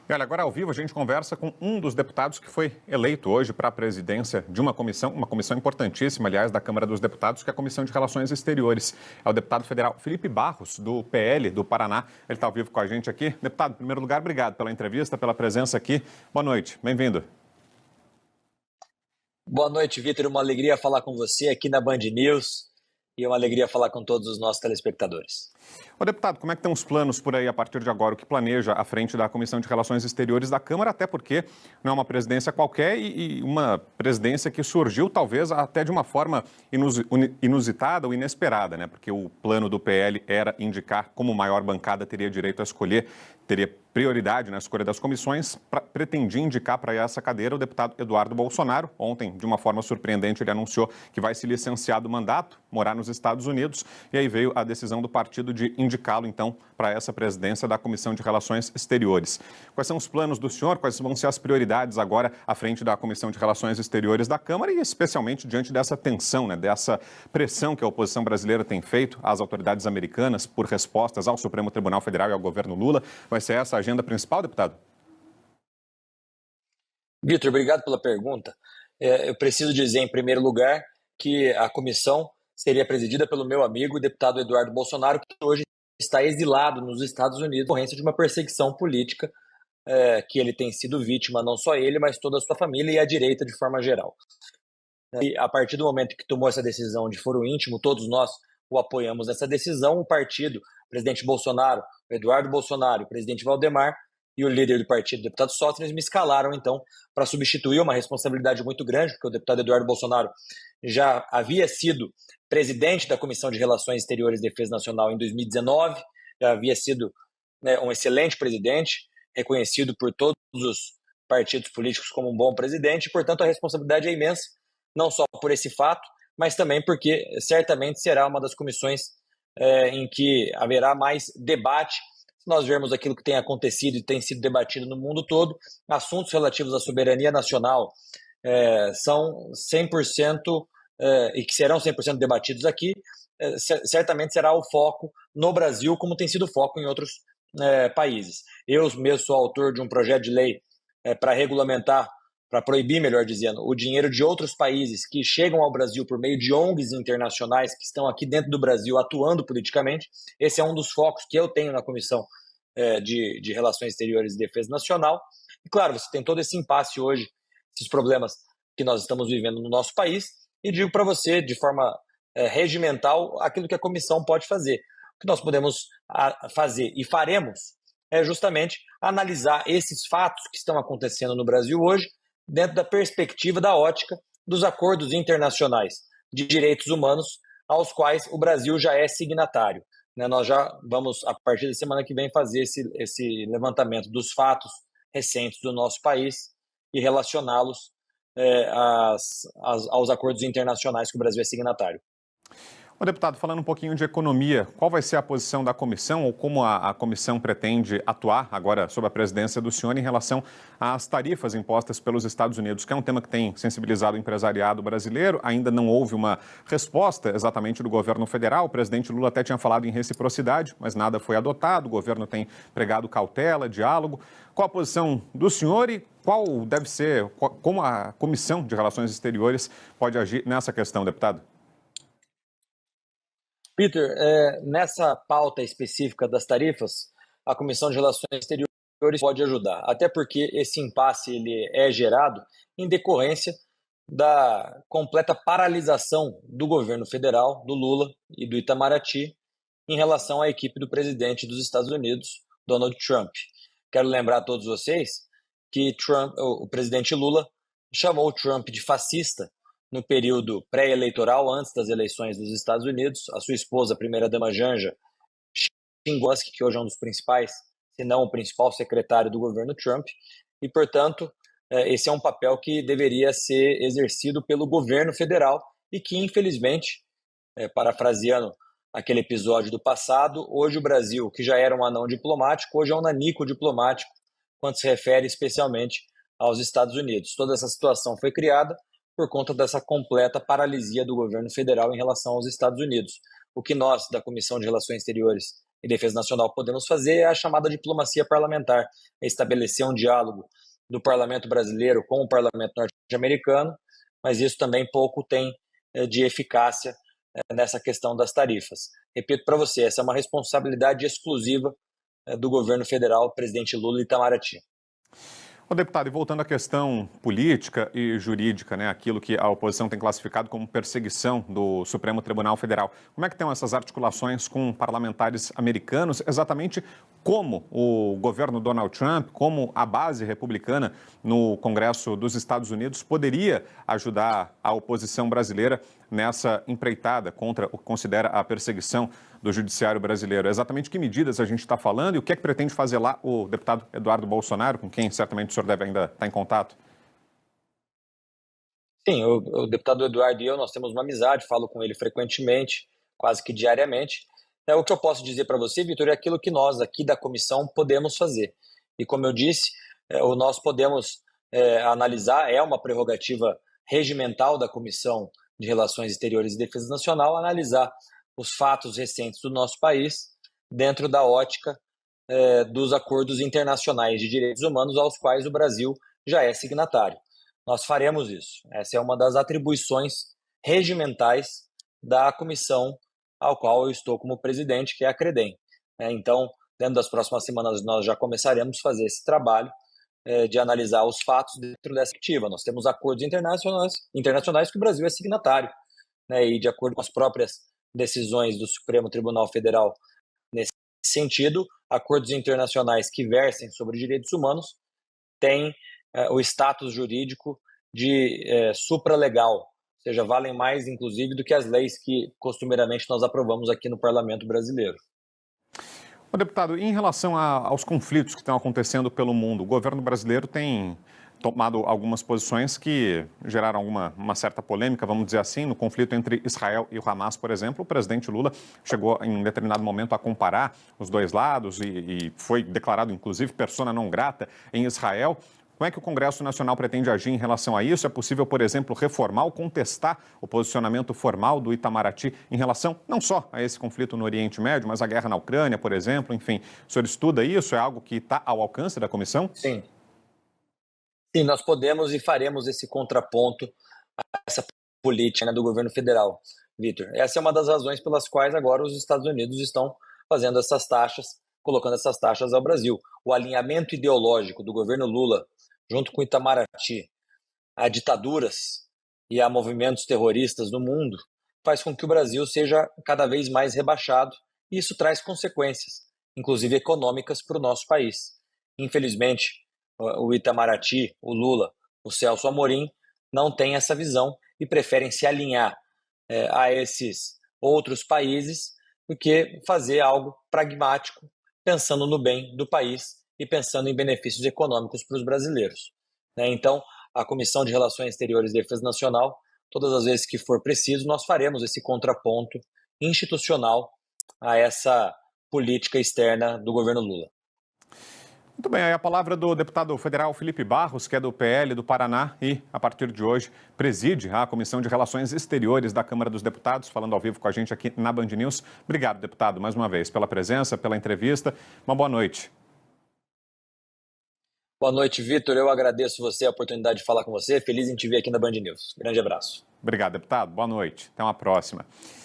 E olha, agora ao vivo a gente conversa com um dos deputados que foi eleito hoje para a presidência de uma comissão importantíssima, aliás, da Câmara dos Deputados, que é a Comissão de Relações Exteriores. É o deputado federal Felipe Barros, do PL do Paraná. Ele está ao vivo com a gente aqui. Deputado, em primeiro lugar, obrigado pela entrevista, pela presença aqui. Boa noite, bem-vindo. Boa noite, Vitor. Uma alegria falar com você aqui na Band News e uma alegria falar com todos os nossos telespectadores. Ô, deputado, como é que estão os planos por aí a partir de agora? O que planeja à frente da Comissão de Relações Exteriores da Câmara, até porque não é uma presidência qualquer e uma presidência que surgiu talvez até de uma forma inusitada ou inesperada, né? Porque o plano do PL era indicar como maior bancada teria direito a escolher, teria prioridade na escolha das comissões, pretendia indicar para essa cadeira o deputado Eduardo Bolsonaro. Ontem, de uma forma surpreendente, ele anunciou que vai se licenciar do mandato, morar nos Estados Unidos, e aí veio a decisão do partido de indicá-lo, então, para essa presidência da Comissão de Relações Exteriores. Quais são os planos do senhor? Quais vão ser as prioridades agora à frente da Comissão de Relações Exteriores da Câmara e, especialmente, diante dessa tensão, né, dessa pressão que a oposição brasileira tem feito às autoridades americanas por respostas ao Supremo Tribunal Federal e ao governo Lula? Vai ser essa a agenda principal, deputado? Vitor, obrigado pela pergunta. Eu preciso dizer, em primeiro lugar, que a comissão seria presidida pelo meu amigo, o deputado Eduardo Bolsonaro, que hoje está exilado nos Estados Unidos, por decorrência de uma perseguição política que ele tem sido vítima, não só ele, mas toda a sua família e a direita de forma geral. E a partir do momento que tomou essa decisão de foro íntimo, todos nós o apoiamos nessa decisão, o partido, o presidente Bolsonaro, o Eduardo Bolsonaro, o presidente Valdemar e o líder do partido, o deputado Sóstenes, me escalaram, então, para substituir uma responsabilidade muito grande, porque o deputado Eduardo Bolsonaro já havia sido presidente da Comissão de Relações Exteriores e Defesa Nacional em 2019, já havia sido um excelente presidente, reconhecido por todos os partidos políticos como um bom presidente, e, portanto, a responsabilidade é imensa, não só por esse fato, mas também porque certamente será uma das comissões em que haverá mais debate. Se nós vermos aquilo que tem acontecido e tem sido debatido no mundo todo, assuntos relativos à soberania nacional são 100% e que serão 100% debatidos aqui, certamente será o foco no Brasil, como tem sido o foco em outros países. Eu mesmo sou autor de um projeto de lei para regulamentar, para proibir, melhor dizendo, o dinheiro de outros países que chegam ao Brasil por meio de ONGs internacionais que estão aqui dentro do Brasil atuando politicamente. Esse é um dos focos que eu tenho na Comissão de Relações Exteriores e Defesa Nacional. E, claro, você tem todo esse impasse hoje, esses problemas que nós estamos vivendo no nosso país, e digo para você, de forma regimental, aquilo que a comissão pode fazer. O que nós podemos fazer e faremos é justamente analisar esses fatos que estão acontecendo no Brasil hoje, dentro da perspectiva da ótica dos acordos internacionais de direitos humanos, aos quais o Brasil já é signatário. Nós já vamos, a partir da semana que vem, fazer esse levantamento dos fatos recentes do nosso país e relacioná-los aos acordos internacionais que o Brasil é signatário. Ô, deputado, falando um pouquinho de economia, qual vai ser a posição da comissão ou como a comissão pretende atuar agora sob a presidência do senhor em relação às tarifas impostas pelos Estados Unidos, que é um tema que tem sensibilizado o empresariado brasileiro? Ainda não houve uma resposta exatamente do governo federal. O presidente Lula até tinha falado em reciprocidade, mas nada foi adotado. O governo tem pregado cautela, diálogo. Qual a posição do senhor e qual deve ser, como a Comissão de Relações Exteriores pode agir nessa questão, deputado? Peter, nessa pauta específica das tarifas, a Comissão de Relações Exteriores pode ajudar, até porque esse impasse ele é gerado em decorrência da completa paralisação do governo federal, do Lula e do Itamaraty, em relação à equipe do presidente dos Estados Unidos, Donald Trump. Quero lembrar a todos vocês que o presidente Lula chamou o Trump de fascista no período pré-eleitoral, antes das eleições dos Estados Unidos. A sua esposa, a primeira-dama Janja, xingou, que hoje é um dos principais, se não o principal secretário do governo Trump, e, portanto, esse é um papel que deveria ser exercido pelo governo federal e que, infelizmente, parafraseando aquele episódio do passado, hoje o Brasil, que já era um anão diplomático, hoje é um nanico diplomático, quando se refere especialmente aos Estados Unidos. Toda essa situação foi criada por conta dessa completa paralisia do governo federal em relação aos Estados Unidos. O que nós, da Comissão de Relações Exteriores e Defesa Nacional podemos fazer é a chamada diplomacia parlamentar, é estabelecer um diálogo do parlamento brasileiro com o parlamento norte-americano, mas isso também pouco tem de eficácia nessa questão das tarifas. Repito para você, essa é uma responsabilidade exclusiva do governo federal, presidente Lula e Itamaraty. Ô, deputado, e voltando à questão política e jurídica, né, aquilo que a oposição tem classificado como perseguição do Supremo Tribunal Federal, como é que estão essas articulações com parlamentares americanos? Exatamente como o governo Donald Trump, como a base republicana no Congresso dos Estados Unidos poderia ajudar a oposição brasileira nessa empreitada contra o que considera a perseguição do judiciário brasileiro? Exatamente que medidas a gente está falando e o que é que pretende fazer lá o deputado Eduardo Bolsonaro, com quem certamente o senhor deve ainda estar em contato? Sim, o deputado Eduardo e eu, nós temos uma amizade, falo com ele frequentemente, quase que diariamente. O que eu posso dizer para você, Vitor, é aquilo que nós aqui da comissão podemos fazer. E como eu disse, nós podemos analisar, é uma prerrogativa regimental da Comissão de Relações Exteriores e Defesa Nacional, analisar os fatos recentes do nosso país dentro da ótica dos acordos internacionais de direitos humanos aos quais o Brasil já é signatário. Nós faremos isso. Essa é uma das atribuições regimentais da comissão ao qual eu estou como presidente, que é a CREDEM. Então, dentro das próximas semanas, nós já começaremos a fazer esse trabalho de analisar os fatos dentro dessa perspectiva. Nós temos acordos internacionais que o Brasil é signatário, e de acordo com as próprias decisões do Supremo Tribunal Federal nesse sentido, acordos internacionais que versem sobre direitos humanos têm o status jurídico de supralegal, ou seja, valem mais, inclusive, do que as leis que costumeiramente nós aprovamos aqui no Parlamento brasileiro. Ô, deputado, em relação aos conflitos que estão acontecendo pelo mundo, o governo brasileiro tem tomado algumas posições que geraram uma certa polêmica, vamos dizer assim, no conflito entre Israel e o Hamas, por exemplo. O presidente Lula chegou em um determinado momento a comparar os dois lados e foi declarado, inclusive, persona não grata em Israel. Como é que o Congresso Nacional pretende agir em relação a isso? É possível, por exemplo, reformar ou contestar o posicionamento formal do Itamaraty em relação não só a esse conflito no Oriente Médio, mas a guerra na Ucrânia, por exemplo? Enfim, o senhor estuda isso? É algo que está ao alcance da comissão? Sim. Sim, nós podemos e faremos esse contraponto a essa política do governo federal, Vitor. Essa é uma das razões pelas quais agora os Estados Unidos estão fazendo essas taxas, colocando essas taxas ao Brasil. O alinhamento ideológico do governo Lula, junto com Itamaraty, a ditaduras e a movimentos terroristas no mundo, faz com que o Brasil seja cada vez mais rebaixado, e isso traz consequências, inclusive econômicas, para o nosso país. Infelizmente, o Itamaraty, o Lula, o Celso Amorim não têm essa visão e preferem se alinhar a esses outros países do que fazer algo pragmático, pensando no bem do país e pensando em benefícios econômicos para os brasileiros. Então, a Comissão de Relações Exteriores e Defesa Nacional, todas as vezes que for preciso, nós faremos esse contraponto institucional a essa política externa do governo Lula. Muito bem, aí a palavra do deputado federal Felipe Barros, que é do PL do Paraná e, a partir de hoje, preside a Comissão de Relações Exteriores da Câmara dos Deputados, falando ao vivo com a gente aqui na Band News. Obrigado, deputado, mais uma vez, pela presença, pela entrevista. Uma boa noite. Boa noite, Vitor. Eu agradeço você a oportunidade de falar com você. Feliz em te ver aqui na Band News. Grande abraço. Obrigado, deputado. Boa noite. Até uma próxima.